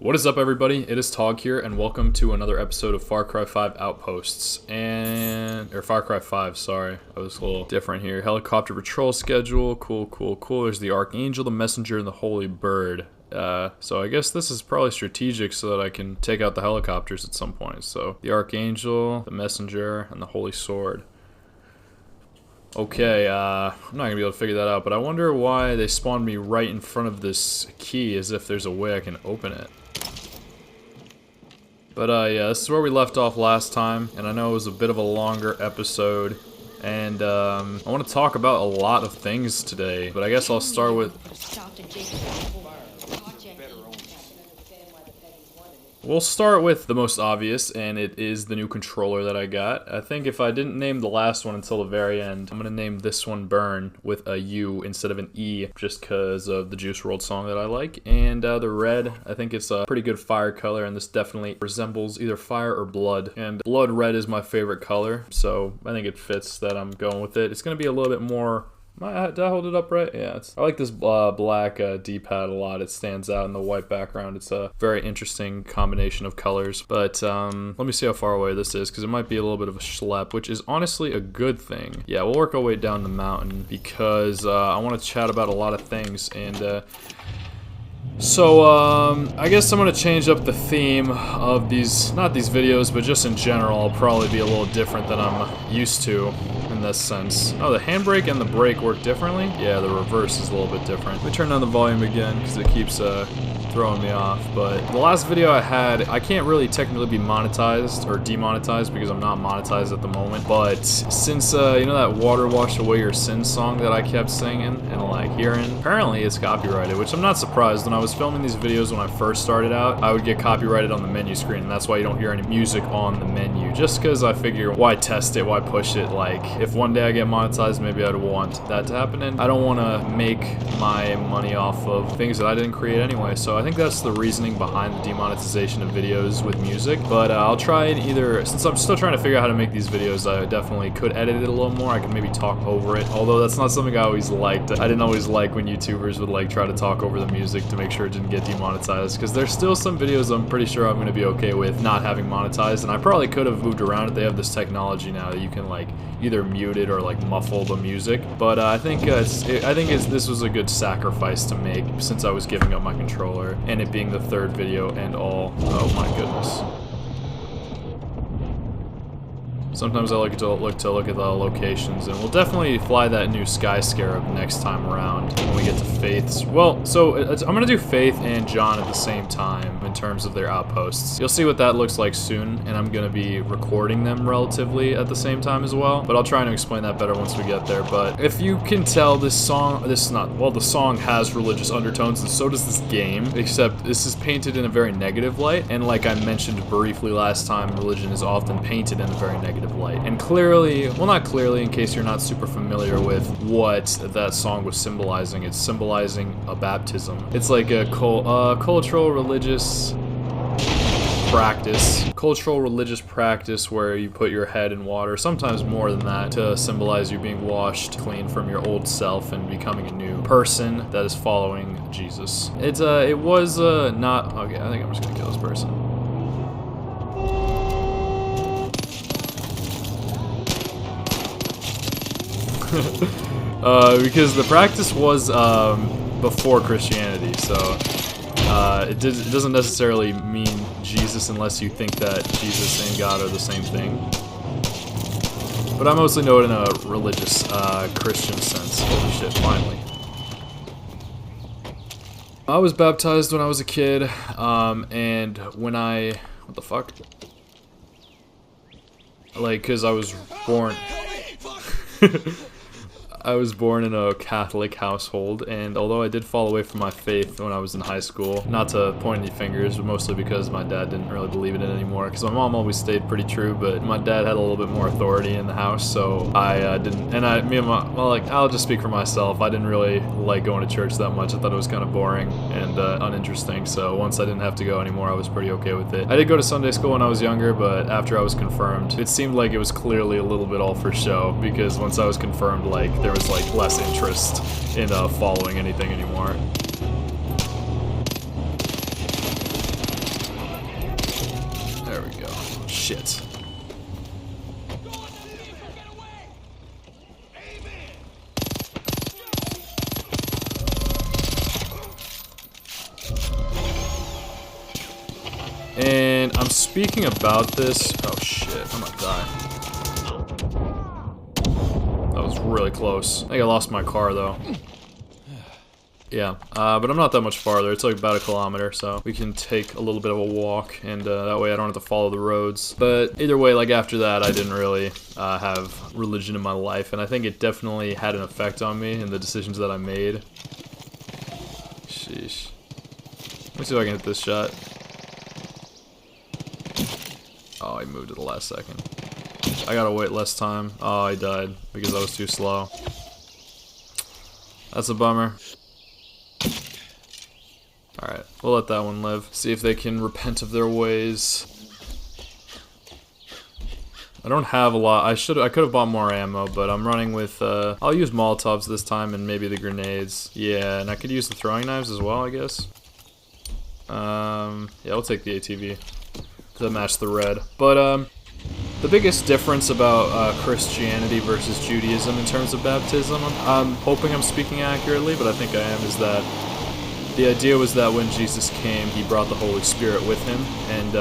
What is up, everybody? It is Tog here, and welcome to another episode of Far Cry 5 Outposts. Or Far Cry 5, sorry. I was a little different here. Helicopter patrol schedule. Cool. There's the Archangel, the Messenger, and the Holy Bird. So I guess this is probably strategic so that I can take out the helicopters at some point. So, the Archangel, the Messenger, and the Holy Sword. Okay, I'm not gonna be able to figure that out, but I wonder why they spawned me right in front of this key as if there's a way I can open it. But yeah, this is where we left off last time, and I know it was a bit of a longer episode, and I want to talk about a lot of things today, but I guess I'll start with... We'll start with the most obvious, and it is the new controller that I got. I think if I didn't name the last one until the very end, I'm gonna name this one Burn with a U instead of an E, just because of the Juice WRLD song that I like. And the red, I think it's a pretty good fire color, and this definitely resembles either fire or blood. And blood red is my favorite color, so I think it fits that I'm going with it. It's gonna be a little bit more... Did I hold it up right? Yeah, I like this black D-pad a lot. It stands out in the white background. It's a very interesting combination of colors. But let me see how far away this is, because it might be a little bit of a schlep, which is honestly a good thing. Yeah, we'll work our way down the mountain, because I want to chat about a lot of things. And so, I guess I'm going to change up the theme of these, not these videos, but just in general. I'll probably be a little different than I'm used to in this sense. Oh, the handbrake and the brake work differently? Yeah, the reverse is a little bit different. Let me turn down the volume again, because it keeps throwing me off. But the last video I had, I can't really technically be monetized or demonetized because I'm not monetized at the moment. But since, you know that Water Wash Away Your Sins song that I kept singing and like hearing? Apparently it's copyrighted, which I'm not surprised. When I was filming these videos when I first started out, I would get copyrighted on the menu screen, and that's why you don't hear any music on the menu. Just because I figure, why test it, why push it? Like, if one day I get monetized, maybe I'd want that to happen, and I don't want to make my money off of things that I didn't create anyway. So I think that's the reasoning behind the demonetization of videos with music. But I'll try and either, since I'm still trying to figure out how to make these videos, I definitely could edit it a little more. I could maybe talk over it, although that's not something I always liked. I didn't always like when YouTubers would like try to talk over the music to make sure it didn't get demonetized, because there's still some videos I'm pretty sure I'm going to be okay with not having monetized, and I probably could have moved around it. They have this technology now that you can like either mute it or like muffle the music, but I think this was a good sacrifice to make since I was giving up my controller and it being the third video and all. Oh my goodness. Sometimes I like to look at the locations, and we'll definitely fly that new Sky Scarab next time around when we get to Faith's. Well, so I'm gonna do Faith and John at the same time in terms of their outposts. You'll see what that looks like soon, and I'm gonna be recording them relatively at the same time as well. But I'll try to explain that better once we get there. But if you can tell, the song has religious undertones, and so does this game. Except this is painted in a very negative light, and like I mentioned briefly last time, religion is often painted in a very negative light. And clearly, well, not clearly, in case you're not super familiar with what that song was symbolizing, it's symbolizing a baptism. It's like a cultural religious practice where you put your head in water, sometimes more than that, to symbolize you being washed clean from your old self and becoming a new person that is following Jesus. It was not okay. I think I'm just gonna kill this person. Because the practice was before Christianity, so it doesn't necessarily mean Jesus unless you think that Jesus and God are the same thing. But I mostly know it in a religious Christian sense. Holy shit, finally. I was baptized when I was a kid, and when what the fuck? Like, cause I was born... I was born in a Catholic household, and although I did fall away from my faith when I was in high school, not to point any fingers, but mostly because my dad didn't really believe in it anymore, because my mom always stayed pretty true, but my dad had a little bit more authority in the house, so I didn't, and I'll just speak for myself, I didn't really like going to church that much. I thought it was kind of boring and uninteresting, so once I didn't have to go anymore, I was pretty okay with it. I did go to Sunday school when I was younger, but after I was confirmed, it seemed like it was clearly a little bit all for show, because once I was confirmed, like, there was like less interest in following anything anymore. Shit. And I'm speaking about this. Oh shit, I'm gonna die. That was really close. I think I lost my car though. Yeah, but I'm not that much farther. It's like about 1 kilometer, so we can take a little bit of a walk, and that way I don't have to follow the roads. But either way, like after that, I didn't really have religion in my life, and I think it definitely had an effect on me and the decisions that I made. Sheesh. Let me see if I can hit this shot. Oh, I moved at the last second. I gotta wait less time. Oh, I died because I was too slow. That's a bummer. Alright, we'll let that one live. See if they can repent of their ways. I don't have a lot. I could have bought more ammo, but I'm running with, I'll use Molotovs this time and maybe the grenades. Yeah, and I could use the throwing knives as well, I guess. Yeah, I'll take the ATV to match the red. But, the biggest difference about Christianity versus Judaism in terms of baptism, I'm hoping I'm speaking accurately, but I think I am, is that the idea was that when Jesus came, he brought the Holy Spirit with him, and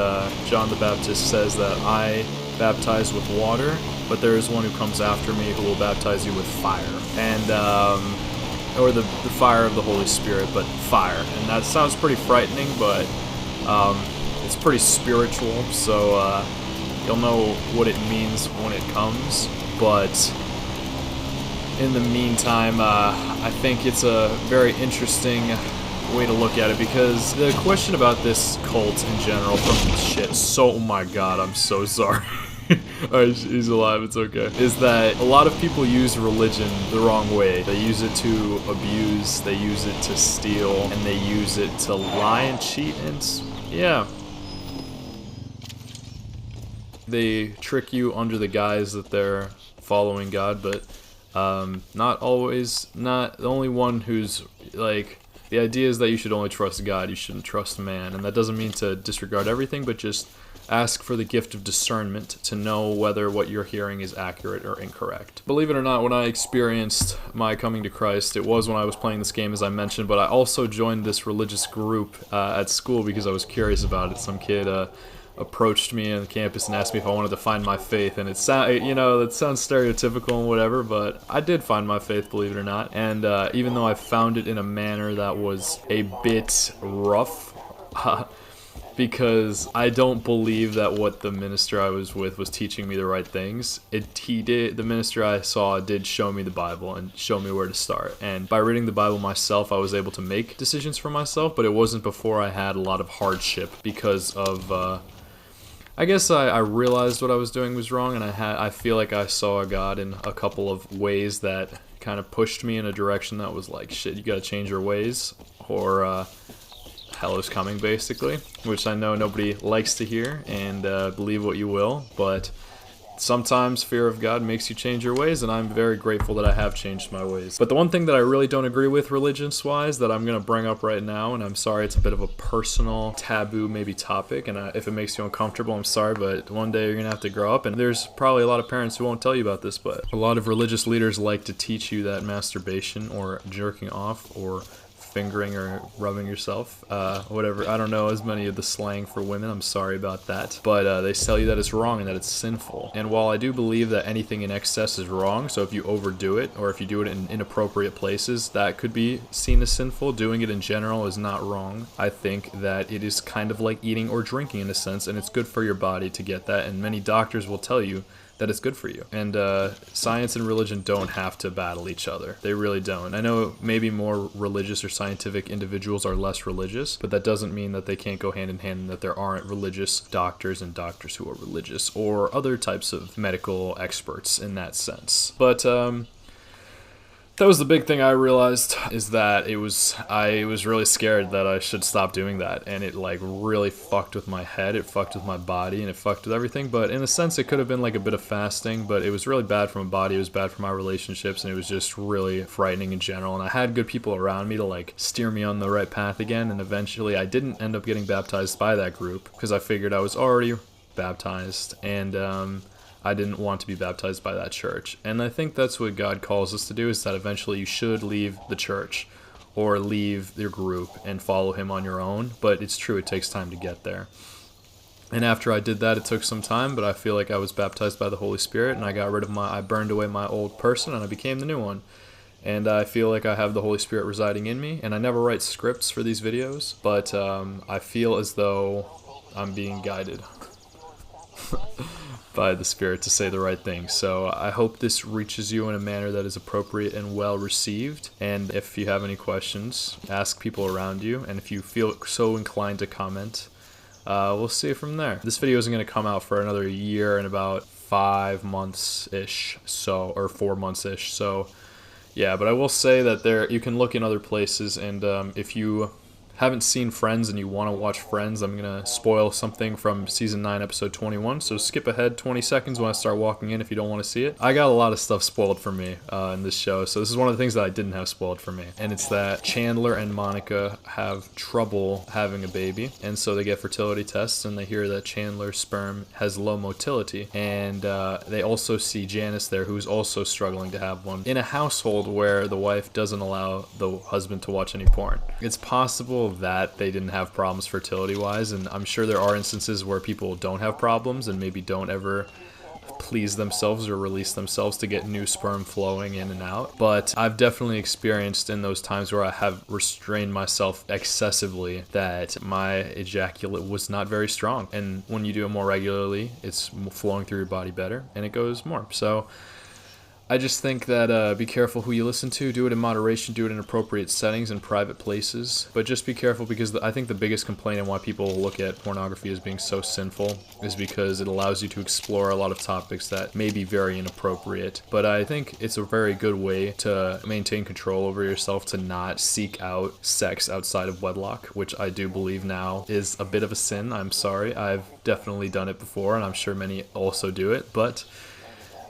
John the Baptist says that I baptize with water, but there is one who comes after me who will baptize you with fire, and or the fire of the Holy Spirit, but fire. And that sounds pretty frightening, but it's pretty spiritual, so you'll know what it means when it comes. But in the meantime, I think it's a very interesting way to look at it, because the question about this cult in general oh my god, I'm so sorry. Alright, he's alive, it's okay. Is that a lot of people use religion the wrong way. They use it to abuse, they use it to steal, and they use it to lie and cheat, and yeah. They trick you under the guise that they're following God, but not the only one who's like, the idea is that you should only trust God, you shouldn't trust man, and that doesn't mean to disregard everything, but just ask for the gift of discernment to know whether what you're hearing is accurate or incorrect. Believe it or not, when I experienced my coming to Christ, it was when I was playing this game, as I mentioned, but I also joined this religious group at school because I was curious about it. Some kid approached me on campus and asked me if I wanted to find my faith, and that sounds stereotypical and whatever, but I did find my faith, believe it or not. And even though I found it in a manner that was a bit rough, because I don't believe that what the minister I was with was teaching me the right things. The minister I saw did show me the Bible and show me where to start. And by reading the Bible myself, I was able to make decisions for myself, but it wasn't before I had a lot of hardship because of, I guess I realized what I was doing was wrong, and I feel like I saw God in a couple of ways that kind of pushed me in a direction that was like, shit, you gotta change your ways, or hell is coming, basically, which I know nobody likes to hear, and believe what you will, but sometimes fear of God makes you change your ways, and I'm very grateful that I have changed my ways. But the one thing that I really don't agree with religious-wise that I'm going to bring up right now, and I'm sorry it's a bit of a personal, taboo maybe topic, and if it makes you uncomfortable, I'm sorry, but one day you're going to have to grow up, and there's probably a lot of parents who won't tell you about this, but a lot of religious leaders like to teach you that masturbation or jerking off or fingering or rubbing yourself, whatever. I don't know as many of the slang for women, I'm sorry about that, but they tell you that it's wrong and that it's sinful. And while I do believe that anything in excess is wrong, so if you overdo it or if you do it in inappropriate places, that could be seen as sinful. Doing it in general is not wrong. I think that it is kind of like eating or drinking in a sense, and it's good for your body to get that, and many doctors will tell you that it's good for you. And science and religion don't have to battle each other. They really don't. I know maybe more religious or scientific individuals are less religious, but that doesn't mean that they can't go hand in hand and that there aren't religious doctors and doctors who are religious, or other types of medical experts in that sense. But that was the big thing I realized, is that I was really scared that I should stop doing that, and it like really fucked with my head, it fucked with my body, and it fucked with everything. But in a sense, it could have been like a bit of fasting, but it was really bad for my body, it was bad for my relationships, and it was just really frightening in general. And I had good people around me to like steer me on the right path again, and eventually I didn't end up getting baptized by that group because I figured I was already baptized, and I didn't want to be baptized by that church. And I think that's what God calls us to do, is that eventually you should leave the church or leave your group and follow him on your own. But it's true, it takes time to get there. And after I did that, it took some time, but I feel like I was baptized by the Holy Spirit, and I burned away my old person, and I became the new one. And I feel like I have the Holy Spirit residing in me, and I never write scripts for these videos, but I feel as though I'm being guided by the Spirit to say the right thing. So I hope this reaches you in a manner that is appropriate and well received. And if you have any questions, ask people around you, and if you feel so inclined to comment, we'll see from there. This video isn't going to come out for another year and about 5 months-ish, so, or 4 months-ish, so yeah. But I will say that you can look in other places, and if you haven't seen Friends and you want to watch Friends, I'm going to spoil something from Season 9, Episode 21, so skip ahead 20 seconds when I start walking in if you don't want to see it. I got a lot of stuff spoiled for me in this show, so this is one of the things that I didn't have spoiled for me, and it's that Chandler and Monica have trouble having a baby, and so they get fertility tests, and they hear that Chandler's sperm has low motility, and they also see Janice there, who's also struggling to have one, in a household where the wife doesn't allow the husband to watch any porn. It's possible that they didn't have problems fertility-wise, and I'm sure there are instances where people don't have problems and maybe don't ever please themselves or release themselves to get new sperm flowing in and out. But I've definitely experienced in those times where I have restrained myself excessively that my ejaculate was not very strong. And when you do it more regularly, it's flowing through your body better and it goes more. So I just think that be careful who you listen to. Do it in moderation. Do it in appropriate settings and private places. But just be careful, because I think the biggest complaint and why people look at pornography as being so sinful is because it allows you to explore a lot of topics that may be very inappropriate. But I think it's a very good way to maintain control over yourself, to not seek out sex outside of wedlock, which I do believe now is a bit of a sin. I'm sorry. I've definitely done it before, and I'm sure many also do it. But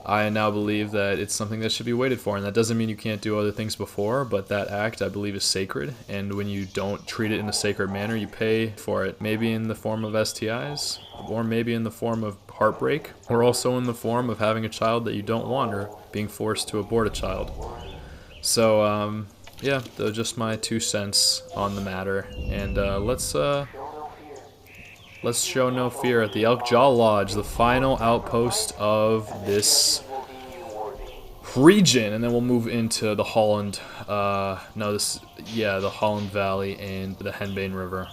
I now believe that it's something that should be waited for, and that doesn't mean you can't do other things before, but that act, I believe, is sacred, and when you don't treat it in a sacred manner, you pay for it, maybe in the form of STIs, or maybe in the form of heartbreak, or also in the form of having a child that you don't want, or being forced to abort a child. So, yeah, those are just my 2 cents on the matter, and let's show no fear at the Elkjaw Lodge, the final outpost of this region, and then we'll move into the Holland, the Holland Valley and the Henbane River.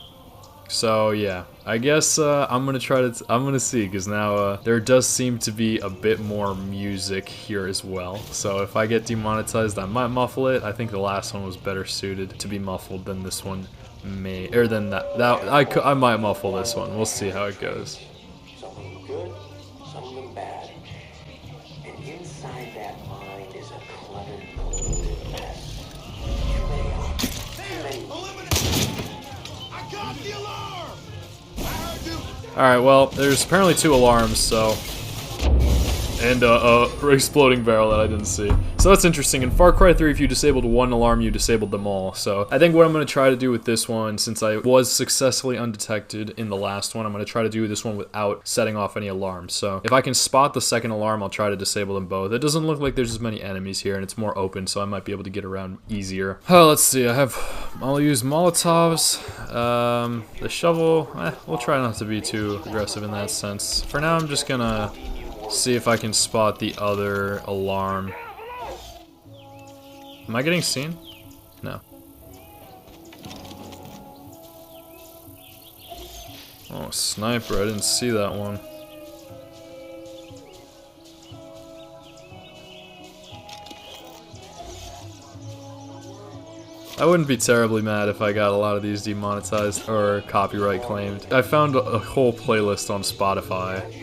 So yeah, I guess I'm gonna see, because now there does seem to be a bit more music here as well. So if I get demonetized, I might muffle it. I think the last one was better suited to be muffled than this one. I might muffle this one. We'll see how it goes. Something good, something bad. And inside that mind is a cluttered mess. I got the alarm! I heard you! Alright, well, there's apparently 2 alarms, so... And exploding barrel that I didn't see. So that's interesting. In Far Cry 3, if you disabled 1 alarm, you disabled them all. So I think what I'm going to try to do with this one, since I was successfully undetected in the last one, I'm going to try to do this one without setting off any alarms. So if I can spot the second alarm, I'll try to disable them both. It doesn't look like there's as many enemies here, and it's more open, so I might be able to get around easier. Oh, let's see. I'll use Molotovs. The shovel, we'll try not to be too aggressive in that sense. For now, I'm just going to see if I can spot the other alarm. Am I getting seen? No. Oh, sniper, I didn't see that one. I wouldn't be terribly mad if I got a lot of these demonetized or copyright claimed. I found a whole playlist on Spotify.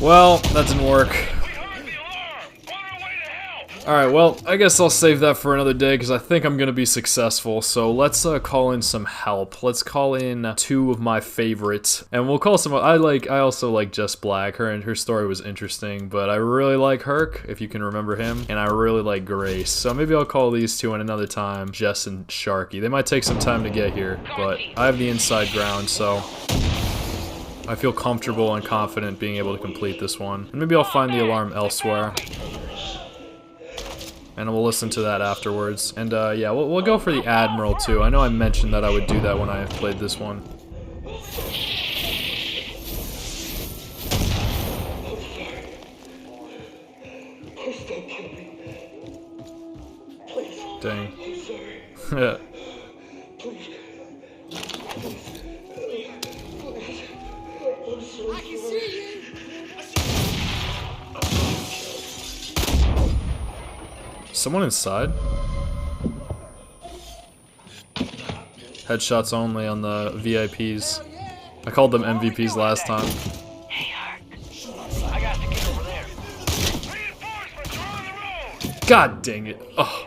Well, that didn't work. Alright, well, I guess I'll save that for another day because I think I'm going to be successful. So let's call in some help. Let's call in two of my favorites. And we'll call some... I also like Jess Black. Her story was interesting, but I really like Herc, if you can remember him. And I really like Grace. So maybe I'll call these two in another time, Jess and Sharky. They might take some time to get here, but I have the inside ground, so... I feel comfortable and confident being able to complete this one. And maybe I'll find the alarm elsewhere. And we'll listen to that afterwards. And yeah, we'll go for the Admiral too. I know I mentioned that I would do that when I played this one. Dang. Yeah. Someone inside? Headshots only on the VIPs. I called them MVPs last time. Hey, Hark. I got to get over there. God dang it. Oh,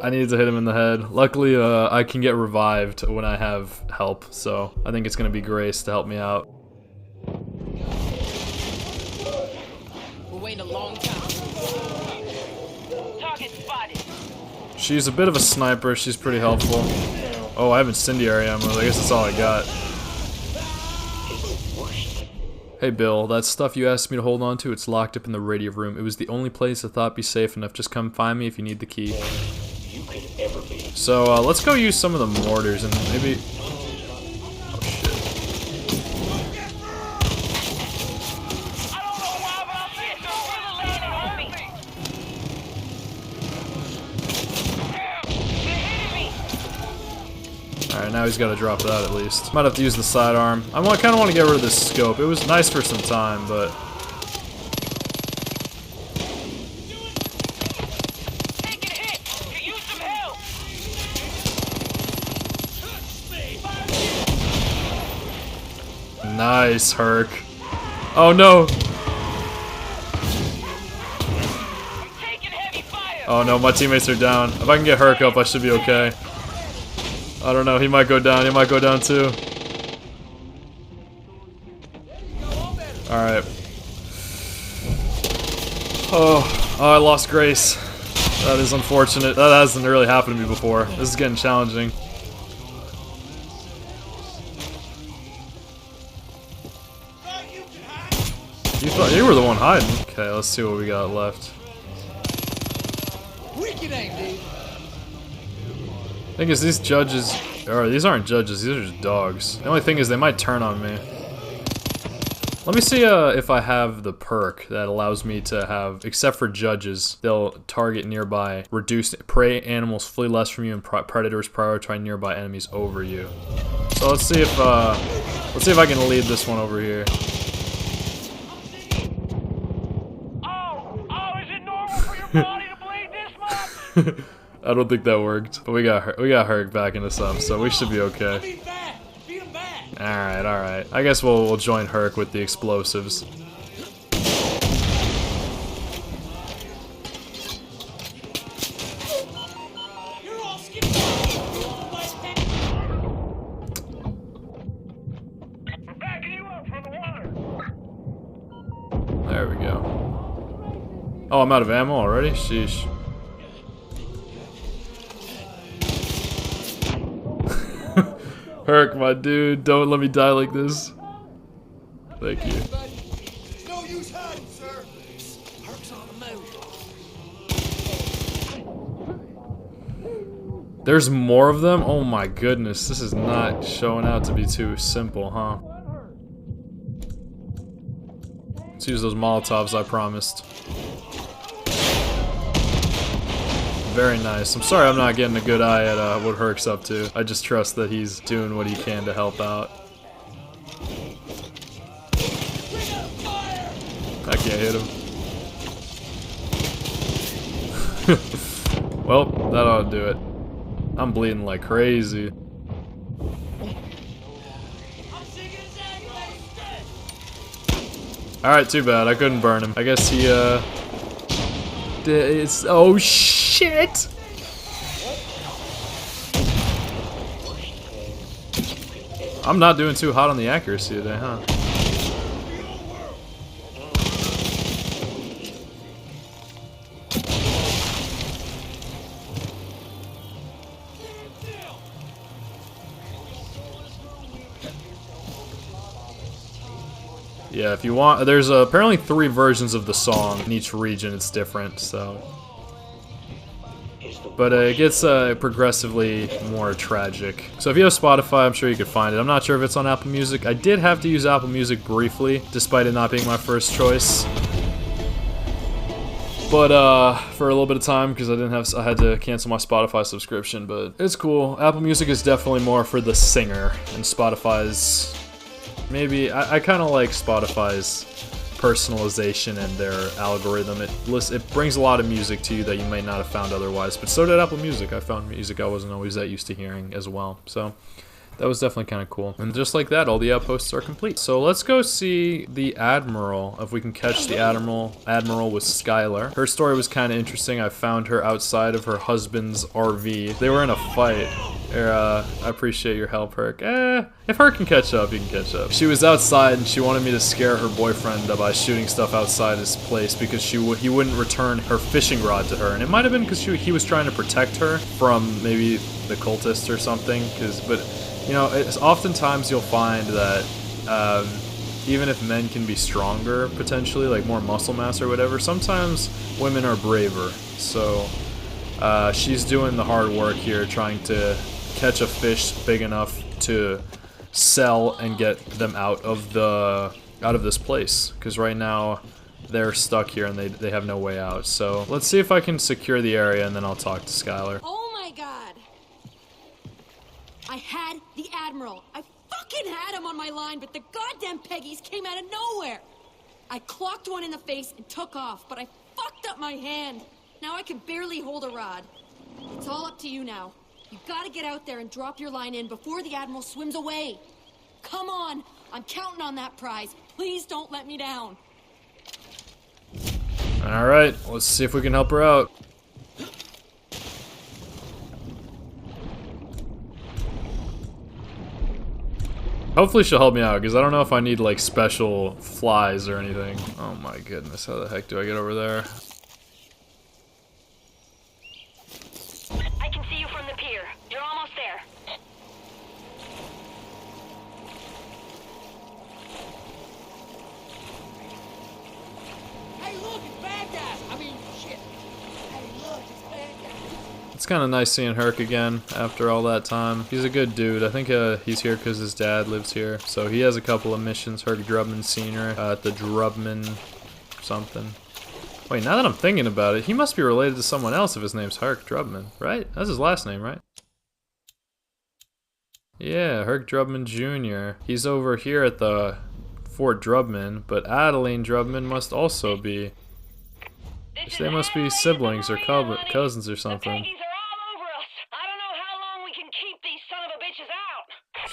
I needed to hit him in the head. Luckily, I can get revived when I have help, so I think it's gonna be Grace to help me out. We're waiting a long time. Target spotted. She's a bit of a sniper. She's pretty helpful. Oh, I have incendiary ammo. I guess that's all I got. Hey Bill, that stuff you asked me to hold on to, it's locked up in the radio room. It was the only place I thought be safe enough. Just come find me if you need the key. So, let's go use some of the mortars and maybe... Oh shit. I don't know why, but I'm getting really landing on me. They're hitting me. Alright, now he's got to drop that at least. Might have to use the sidearm. I kind of want to get rid of this scope. It was nice for some time, but... Taking a hit. Could use some help. Nice, Herc. Oh no! I'm taking heavy fire. Oh no, my teammates are down. If I can get Herc up, I should be okay. I don't know, he might go down. He might go down too. Alright. Oh, I lost Grace. That is unfortunate. That hasn't really happened to me before. This is getting challenging. You thought you were the one hiding. Okay, let's see what we got left. Wicked aim, dude. Thing is, these judges, or these aren't judges, these are just dogs. The only thing is they might turn on me. Let me see if I have the perk that allows me to have, except for judges, they'll target nearby, reduce prey animals flee less from you, and predators prioritize nearby enemies over you. So let's see if I can lead this one over here. Oh, is it normal for your body to bleed this much? I don't think that worked, but we got Herc backing us up, so we should be okay. Beat back. Beat him back. Alright, alright. I guess we'll join Herc with the explosives. You're all skipping. We're backing you up from the water. There we go. Oh, I'm out of ammo already? Sheesh. Herc, my dude, don't let me die like this. Thank you. There's no use hiding, sir. Herc's on the move. There's more of them? Oh my goodness, this is not showing out to be too simple, huh? Let's use those Molotovs I promised. Very nice. I'm sorry I'm not getting a good eye at what Herc's up to. I just trust that he's doing what he can to help out. I can't hit him. Well, that ought to do it. I'm bleeding like crazy. Alright, too bad. I couldn't burn him. I guess he, oh, shit! I'm not doing too hot on the accuracy today, huh? Yeah, if you want, there's apparently 3 versions of the song. In each region it's different, so. But it gets progressively more tragic. So if you have Spotify, I'm sure you could find it. I'm not sure if it's on Apple Music. I did have to use Apple Music briefly, despite it not being my first choice. But for a little bit of time, because I had to cancel my Spotify subscription. But it's cool. Apple Music is definitely more for the singer, and Spotify's maybe. I kind of like Spotify's personalization and their algorithm. It brings a lot of music to you that you might not have found otherwise, but so did Apple Music. I found music I wasn't always that used to hearing as well, so that was definitely kind of cool. And just like that, all the outposts are complete. So let's go see the Admiral, if we can catch the Admiral with Skylar. Her story was kind of interesting. I found her outside of her husband's RV. They were in a fight. I appreciate your help, Herc. If Herc can catch up, you can catch up. She was outside and she wanted me to scare her boyfriend by shooting stuff outside his place because he wouldn't return her fishing rod to her. And it might have been because he was trying to protect her from maybe the cultists or something. But you know, oftentimes you'll find that even if men can be stronger, potentially, like more muscle mass or whatever, sometimes women are braver. So she's doing the hard work here, trying to catch a fish big enough to sell and get them out of this place. Because right now they're stuck here and they have no way out. So let's see if I can secure the area and then I'll talk to Skylar. Oh my god! I had the Admiral. I fucking had him on my line, but the goddamn Peggies came out of nowhere. I clocked one in the face and took off, but I fucked up my hand. Now I can barely hold a rod. It's all up to you now. You gotta get out there and drop your line in before the Admiral swims away. Come on, I'm counting on that prize. Please don't let me down. Alright, let's see if we can help her out. Hopefully she'll help me out, because I don't know if I need, like, special flies or anything. Oh my goodness, how the heck do I get over there? I can see you from the pier. You're almost there. Hey, look, it's bad guys. I mean, shit. Hey, look, it's bad guys. It's kind of nice seeing Herc again after all that time. He's a good dude. I think he's here because his dad lives here. So he has a couple of missions. Herc Drubman Sr. At the Drubman something. Wait, now that I'm thinking about it, he must be related to someone else if his name's Herc Drubman, right? That's his last name, right? Yeah, Herc Drubman Jr. He's over here at the Fort Drubman, but Adeline Drubman must also be. They must be siblings or cousins or something.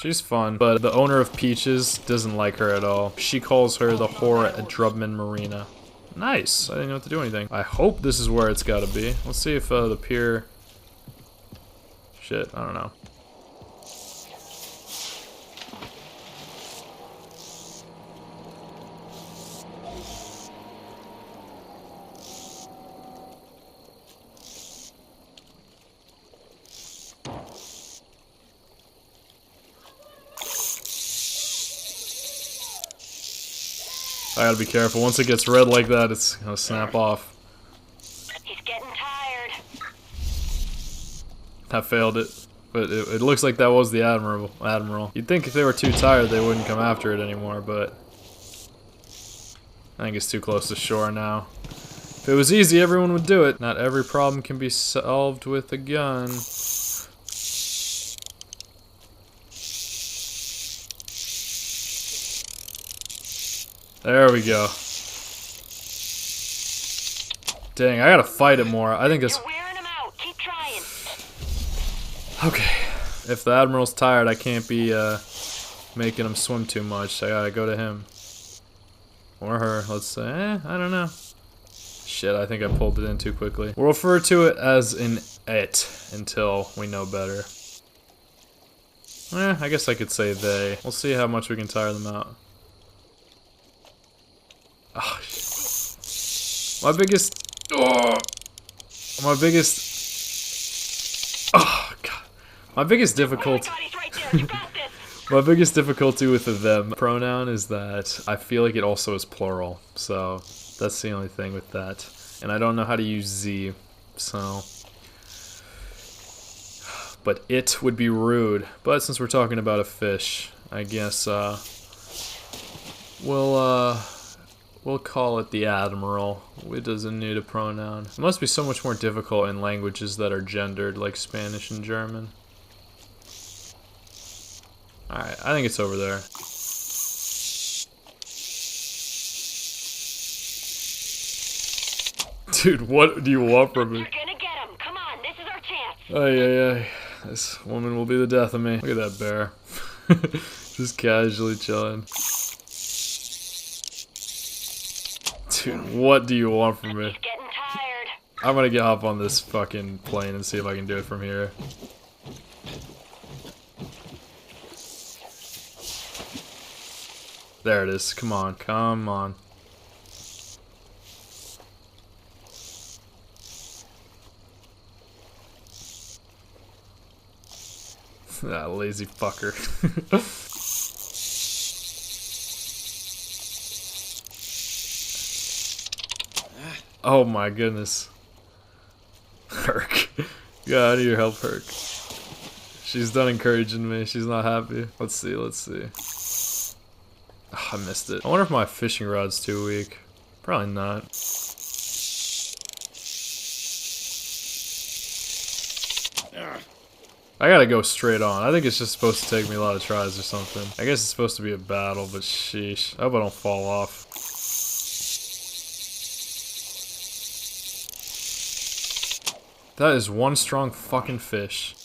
She's fun, but the owner of Peaches doesn't like her at all. She calls her the whore at Drubman Marina. Nice. I didn't have to do anything. I hope this is where it's gotta be. Let's see if the pier... Shit, I don't know. I gotta be careful. Once it gets red like that, it's gonna snap off. He's getting tired. I failed it. But it looks like that was the Admiral. You'd think if they were too tired, they wouldn't come after it anymore, but... I think it's too close to shore now. If it was easy, everyone would do it. Not every problem can be solved with a gun. There we go. Dang, I gotta fight it more. I think it's... You're wearing him out. Keep trying. Okay. If the Admiral's tired, I can't be making him swim too much. I gotta go to him. Or her, let's say. I don't know. Shit, I think I pulled it in too quickly. We'll refer to it as an it until we know better. I guess I could say they. We'll see how much we can tire them out. Oh, shit. My biggest... Oh, my biggest... Oh, God. My biggest difficulty... My biggest difficulty with the them pronoun is that I feel like it also is plural. So, that's the only thing with that. And I don't know how to use Z, so... But it would be rude. But since we're talking about a fish, I guess we'll call it the Admiral. It doesn't need a pronoun. It must be so much more difficult in languages that are gendered, like Spanish and German. Alright, I think it's over there. Dude, what do you want from me? You're gonna get him. Come on, this is our chance. Ay. This woman will be the death of me. Look at that bear. Just casually chilling. Dude, what do you want from me? He's getting tired. I'm gonna get hop on this fucking plane and see if I can do it from here. There it is. Come on, come on. That lazy fucker. Oh my goodness. Herc. God, I need your help, Herc. She's done encouraging me. She's not happy. Let's see, let's see. Oh, I missed it. I wonder if my fishing rod's too weak. Probably not. I gotta go straight on. I think it's just supposed to take me a lot of tries or something. I guess it's supposed to be a battle, but sheesh. I hope I don't fall off. That is one strong fucking fish.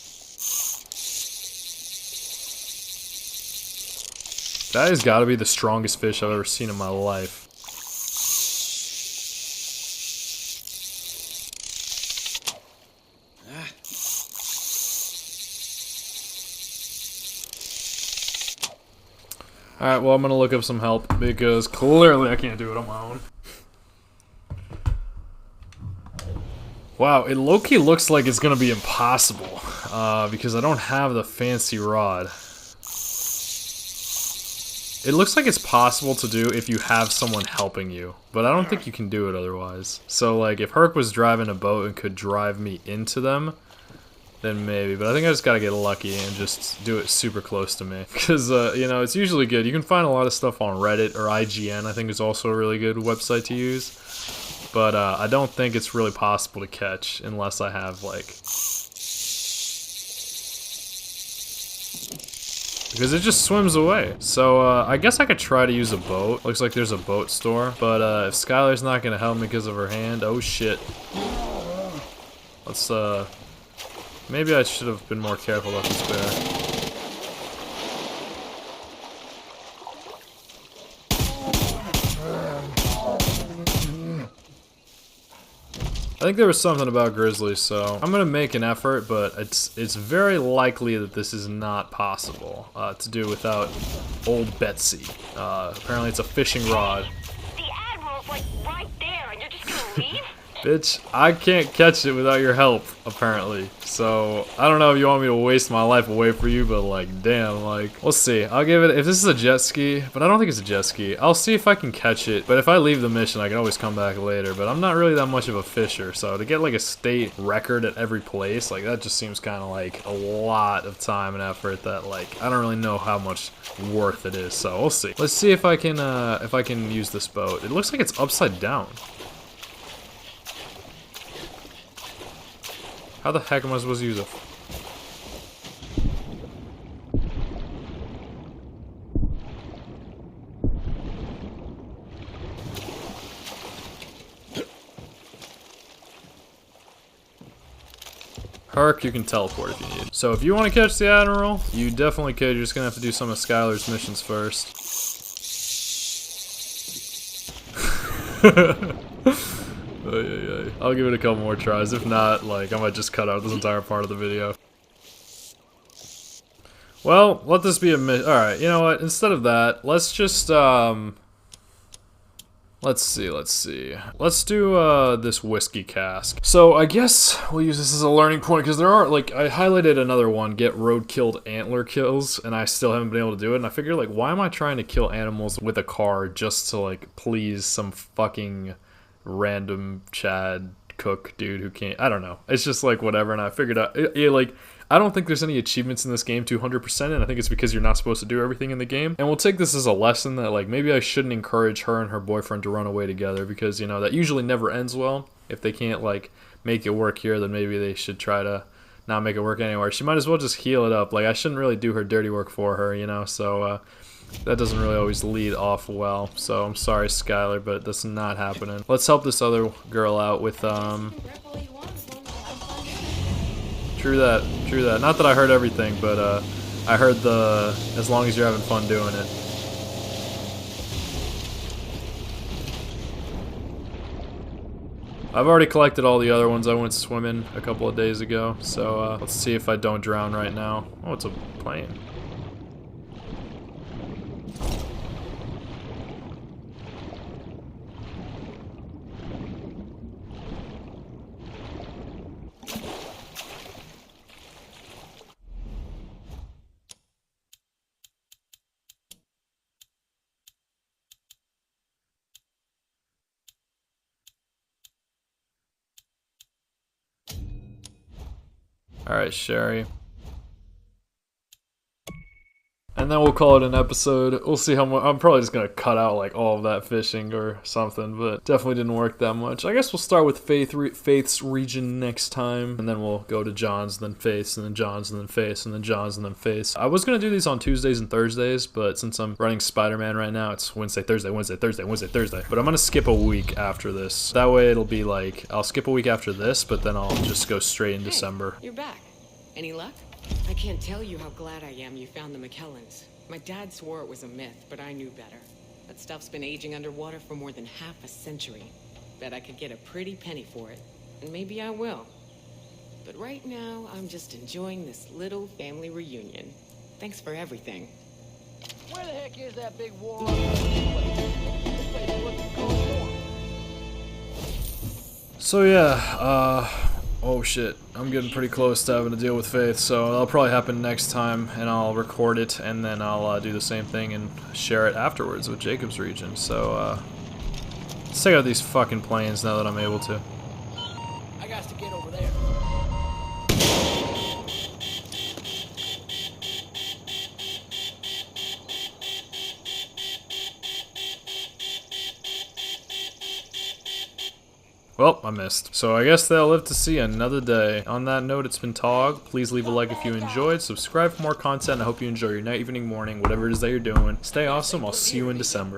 That has gotta be the strongest fish I've ever seen in my life. Alright, well, I'm gonna look up some help because clearly I can't do it on my own. Wow, it low-key looks like it's gonna be impossible because I don't have the fancy rod. It looks like it's possible to do if you have someone helping you, but I don't think you can do it otherwise. So, like, if Herc was driving a boat and could drive me into them, then maybe, but I think I just gotta get lucky and just do it super close to me. Because, you know, it's usually good. You can find a lot of stuff on Reddit or IGN, I think is also a really good website to use. But, I don't think it's really possible to catch unless I have, like... Because it just swims away. So, I guess I could try to use a boat. Looks like there's a boat store. But, if Skylar's not gonna help me because of her hand, oh shit. Let's, maybe I should have been more careful about this bear. I think there was something about grizzlies, so I'm gonna make an effort, but it's very likely that this is not possible to do without old Betsy. Apparently it's a fishing rod. The Admiral's like right there, and you're just gonna leave? Bitch, I can't catch it without your help, apparently. So, I don't know if you want me to waste my life away for you, but like, damn, like, we'll see. I'll give it, if this is a jet ski, but I don't think it's a jet ski, I'll see if I can catch it. But if I leave the mission, I can always come back later. But I'm not really that much of a fisher, so to get like a state record at every place, like, that just seems kind of like a lot of time and effort that, like, I don't really know how much worth it is. So, we'll see. Let's see if I can use this boat. It looks like it's upside down. How the heck am I supposed to use it? Herc, you can teleport if you need. So if you want to catch the Admiral, you definitely could. You're just going to have to do some of Skylar's missions first. I'll give it a couple more tries. If not, like, I might just cut out this entire part of the video. Well, let this be a alright, you know what? Instead of that, let's just, let's see. Let's do, this whiskey cask. So, I guess we'll use this as a learning point, because there are, like, I highlighted another one, get road-killed antler kills, and I still haven't been able to do it, and I figured, like, why am I trying to kill animals with a car just to, like, please some fucking random Chad cook dude who can't, I don't know. It's just, like, whatever, and I figured out, like, I don't think there's any achievements in this game to 100%, and I think it's because you're not supposed to do everything in the game. And we'll take this as a lesson that, like, maybe I shouldn't encourage her and her boyfriend to run away together, because, you know, that usually never ends well. If they can't, like, make it work here, then maybe they should try to not make it work anywhere. She might as well just heal it up. Like, I shouldn't really do her dirty work for her, you know, so, that doesn't really always lead off well. So, I'm sorry, Skylar, but that's not happening. Let's help this other girl out with, True that. Not that I heard everything, but I heard the as long as you're having fun doing it. I've already collected all the other ones. I went swimming a couple of days ago, so let's see if I don't drown right now. Oh, it's a plane. Alright, Sherry. And then we'll call it an episode. We'll see how much. I'm probably just gonna cut out like all of that fishing or something, but definitely didn't work that much. I guess we'll start with Faith's region next time, and then we'll go to John's, then Faith's, and then John's, and then Faith's, and then John's, and then Faith's. I was gonna do these on Tuesdays and Thursdays, but since I'm running Spider-Man right now, it's Wednesday, Thursday. But I'm gonna skip a week after this. That way it'll be like, I'll skip a week after this, but then I'll just go straight in December. You're back. Any luck? I can't tell you how glad I am you found the McKellans. My dad swore it was a myth, but I knew better. That stuff's been aging underwater for more than half a century. Bet I could get a pretty penny for it, and maybe I will. But right now, I'm just enjoying this little family reunion. Thanks for everything. Where the heck is that big war? This place looks cold. So yeah, oh shit, I'm getting pretty close to having to deal with Faith, so that'll probably happen next time, and I'll record it, and then I'll do the same thing and share it afterwards with Jacob's region. So, let's check out these fucking planes now that I'm able to. I got to get over there. Well, I missed. So I guess they'll live to see another day. On that note, it's been Tog. Please leave a like if you enjoyed. Subscribe for more content. I hope you enjoy your night, evening, morning, whatever it is that you're doing. Stay awesome. I'll see you in December.